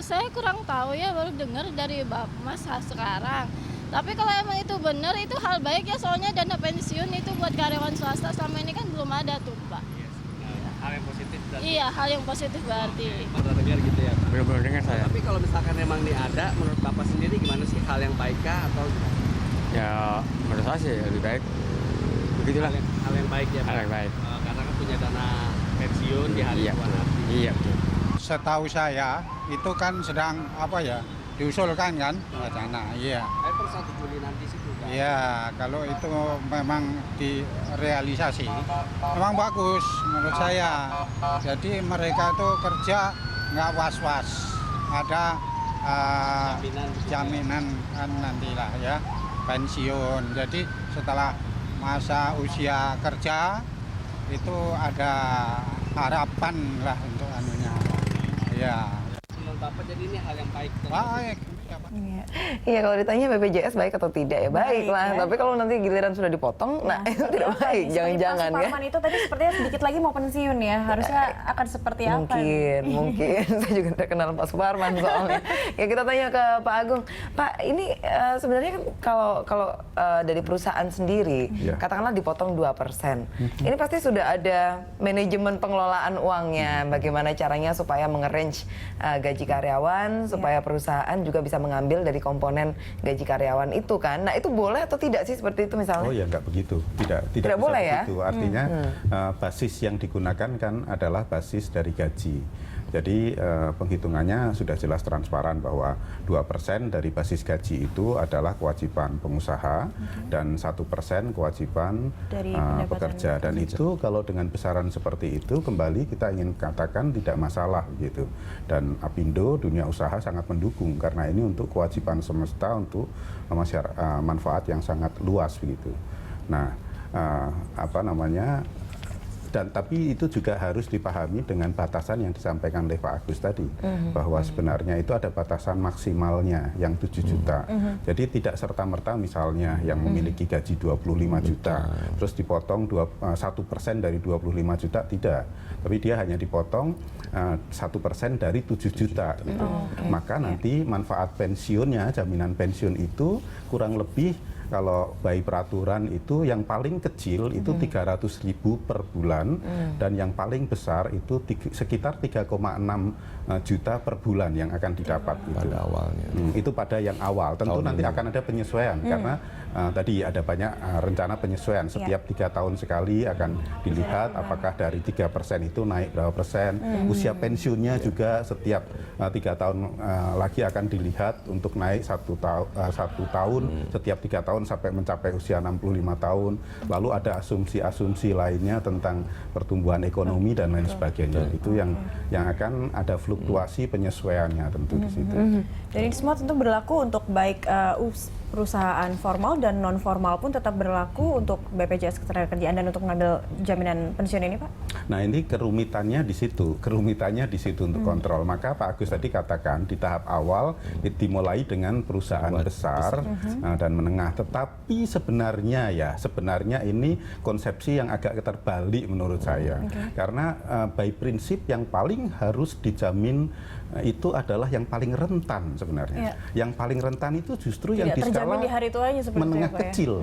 Saya kurang tahu ya, baru dengar dari Mas sekarang. Tapi kalau emang itu benar, itu hal baik ya, soalnya dana pensiun itu buat karyawan swasta selama ini kan belum ada tuh, Pak. Hal yang positif berarti. Iya, hal yang positif berarti. Pernah dengar gitu ya, Pak? Belum dengar saya. Tapi kalau misalkan emang ini ada, menurut Bapak sendiri gimana sih? Hal yang baik kah atau Ya menurut saya sih lebih baik. Begitulah. hal yang baik ya, Pak? Hal yang baik. Karena kan punya dana pensiun di hari Iya, tua betul. nanti. Iya betul. Setahu saya itu kan sedang diusulkan kan wacana. Iya. Per 1 Juli nanti sih juga. Iya, kalau itu memang direalisasi memang bagus menurut saya. Jadi mereka tuh kerja nggak was-was. Ada jaminan kan nantilah ya pensiun. Jadi setelah masa usia kerja itu ada harapan lah untuk anunya. Ya. Menurut Bapak jadi ini hal yang baik. Baik. Iya, kalau ditanya BPJS baik atau tidak ya baik lah. ya. Tapi kalau nanti giliran sudah dipotong, nah itu tidak baik. Jangan-jangan Pak ya. Suparman itu tadi sepertinya sedikit lagi mau pensiun ya. Harusnya akan seperti apa? Mungkin. Saya juga tidak kenal Pak Suparman soalnya. Ya kita tanya ke Pak Agung. Pak, ini sebenarnya kan kalau dari perusahaan sendiri, katakanlah dipotong 2%. Ini pasti sudah ada manajemen pengelolaan uangnya. Bagaimana caranya supaya mengarrange gaji karyawan, supaya perusahaan juga bisa mengambil dari komponen gaji karyawan itu kan. Nah itu boleh atau tidak sih seperti itu misalnya? Oh ya nggak begitu, tidak bisa boleh ya? begitu. Artinya basis yang digunakan kan adalah basis dari gaji. Jadi penghitungannya sudah jelas transparan bahwa 2% dari basis gaji itu adalah kewajiban pengusaha dan 1% kewajiban Dari pekerja. Dan itu kalau dengan besaran seperti itu kembali kita ingin katakan tidak masalah gitu. Dan Apindo dunia usaha sangat mendukung karena ini untuk kewajiban semesta untuk manfaat yang sangat luas begitu. Nah, dan tapi itu juga harus dipahami dengan batasan yang disampaikan oleh Pak Agus tadi, bahwa sebenarnya itu ada batasan maksimalnya yang 7 juta. Jadi tidak serta-merta misalnya yang memiliki gaji 25 juta, terus dipotong 1% dari 25 juta, tidak. Tapi dia hanya dipotong 1% dari 7 juta. Gitu. Maka nanti manfaat pensiunnya, jaminan pensiun itu kurang lebih kalau by peraturan itu yang paling kecil itu 300.000 per bulan dan yang paling besar itu sekitar 3,6 juta per bulan yang akan didapat pada awalnya. Itu pada yang awal. Tentu nanti akan ada penyesuaian karena tadi ada banyak rencana penyesuaian setiap 3 tahun sekali akan dilihat apakah dari 3% itu naik berapa persen. Usia pensiunnya juga setiap 3 tahun lagi akan dilihat untuk naik 1 tahun setiap 3 tahun sampai mencapai usia 65 tahun. Lalu ada asumsi-asumsi lainnya tentang pertumbuhan ekonomi dan lain sebagainya. Itu yang akan ada fluktuasi penyesuaiannya tentu di situ. Dan ini semua tentu berlaku untuk baik perusahaan formal dan non formal pun tetap berlaku untuk BPJS Ketenagakerjaan dan untuk mengambil jaminan pensiun ini, Pak? Nah ini kerumitannya di situ untuk kontrol. Maka Pak Agus tadi katakan di tahap awal dimulai dengan perusahaan besar dan menengah. Tetapi sebenarnya ini konsepsi yang agak terbalik menurut saya. Karena by prinsip yang paling harus dijamin itu adalah yang paling rentan sebenarnya. Yang paling rentan itu justru yang di skala di hari tuanya menengah apa, kecil.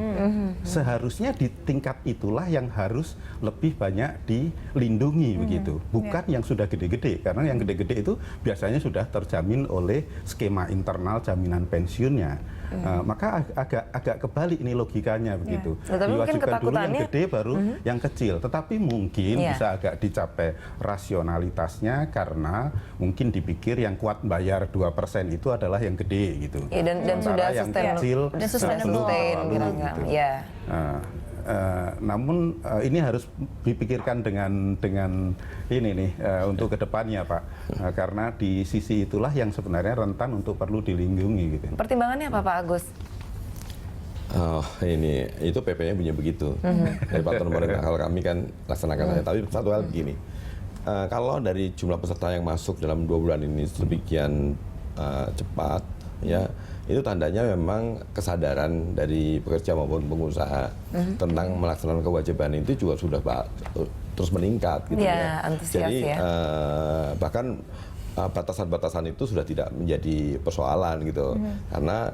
Seharusnya di tingkat itulah yang harus lebih banyak dilindungi begitu. Bukan yang sudah gede-gede, karena yang gede-gede itu biasanya sudah terjamin oleh skema internal jaminan pensiunnya. Maka agak kebalik ini logikanya begitu. Diwajibkan dulu yang gede baru yang kecil. Tetapi mungkin bisa agak dicapai rasionalitasnya karena mungkin dipikir yang kuat bayar 2% itu adalah yang gede gitu. Dan sudah yang sustainable. kecil Sustainable. gitu. Namun ini harus dipikirkan dengan ini nih untuk kedepannya Pak, karena di sisi itulah yang sebenarnya rentan untuk perlu dilindungi gitu. Pertimbangannya apa Pak Agus? Ini itu PP-nya punya begitu. Dari peraturan pemerintah kalau kami kan laksanakan saja. Tapi satu hal begini, kalau dari jumlah peserta yang masuk dalam 2 bulan ini sedemikian cepat, ya itu tandanya memang kesadaran dari pekerja maupun pengusaha tentang melaksanakan kewajiban itu juga sudah terus meningkat gitu ya. Antusias, Jadi bahkan batasan-batasan itu sudah tidak menjadi persoalan gitu, karena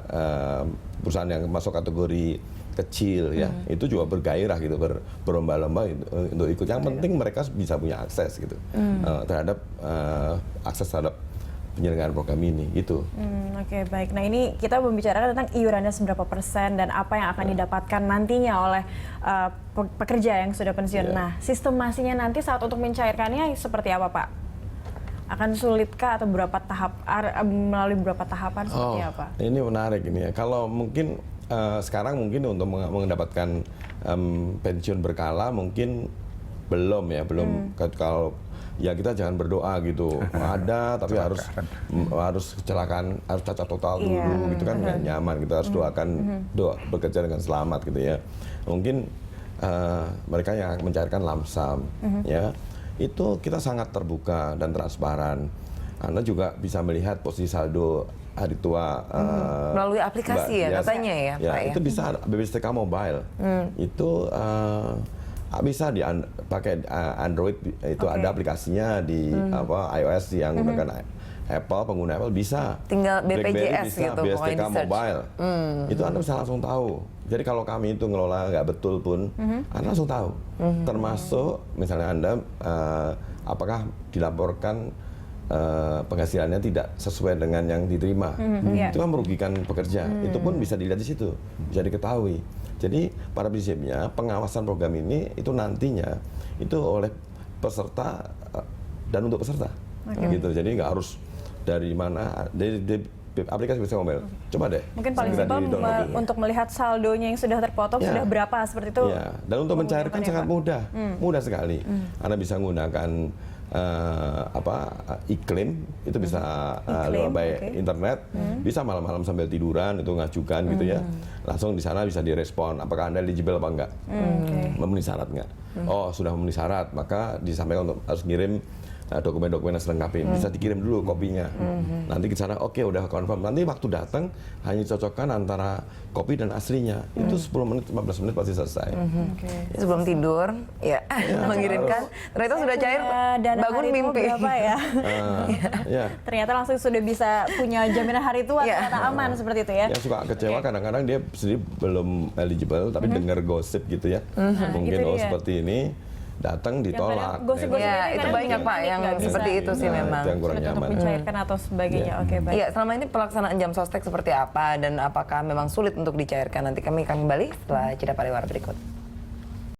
perusahaan yang masuk kategori kecil ya itu juga bergairah gitu, berlomba-lomba untuk ikut. Yang penting mereka bisa punya akses gitu terhadap akses terhadap penyelenggaraan program ini gitu. Oke, baik. Nah, ini kita membicarakan tentang iurannya seberapa persen dan apa yang akan didapatkan nantinya oleh pekerja yang sudah pensiun. Nah, sistemasinya nanti saat untuk mencairkannya seperti apa, Pak? Akan sulitkah atau melalui beberapa tahapan seperti apa? Ini menarik ini ya. Kalau mungkin sekarang mungkin untuk mendapatkan pensiun berkala mungkin belum ya, kalau ya kita jangan berdoa gitu ada tapi harus kecelakaan, harus cacat total dulu gitu kan nggak nyaman. Kita harus doakan bekerja dengan selamat gitu ya. Mungkin mereka yang mencairkan lamsam ya itu kita sangat terbuka dan transparan. Anda juga bisa melihat posisi saldo hari tua melalui aplikasi ya katanya ya Pak ya. Itu bisa BPJS Mobile itu bisa pakai Android itu ada aplikasinya di iOS yang menggunakan Apple, pengguna Apple bisa. Tinggal BPJS bisa, gitu, BSTK Mobile. Itu Anda bisa langsung tahu. Jadi kalau kami itu ngelola nggak betul pun, Anda langsung tahu. Termasuk misalnya Anda apakah dilaporkan penghasilannya tidak sesuai dengan yang diterima. Itu kan merugikan pekerja. Itu pun bisa dilihat di situ, bisa diketahui. Jadi pada prinsipnya pengawasan program ini itu nantinya itu oleh peserta dan untuk peserta, gitu. Jadi nggak harus dari mana, dari aplikasi BPJS Mobile. Coba deh. Mungkin paling simpel untuk melihat saldonya yang sudah terpotong sudah berapa seperti itu. Ya. Dan untuk mencairkan sangat mudah, mudah sekali. Anda bisa menggunakan iklim itu bisa by internet, bisa malam-malam sambil tiduran itu ngajukan gitu ya, langsung di sana bisa direspon apakah Anda eligible apa enggak, memenuhi syarat enggak. Oh sudah memenuhi syarat, maka disampaikan untuk harus ngirim dokumen-dokumen yang selengkapin, bisa dikirim dulu kopinya. Nanti ke sana oke, udah confirm. Nanti waktu datang hanya cocokkan antara kopi dan aslinya. Itu 10 menit 15 menit pasti selesai. Sebelum tidur ya mengirimkan, ternyata sudah cair, bangun mimpi. Berapa ya? Ternyata langsung sudah bisa punya jaminan hari tua, ternyata aman seperti itu ya. Yang suka kecewa kadang-kadang dia sendiri belum eligible tapi dengar gosip gitu ya. Mungkin seperti ini datang ditolak. Ya, itu banyak Pak yang seperti itu sih memang. Yang kurang nyaman. Untuk mencairkan atau sebagainya. Oke, baik. Iya, selama ini pelaksanaan jam sostek seperti apa dan apakah memang sulit untuk dicairkan? Nanti kami akan kembali setelah jeda pariwara berikut.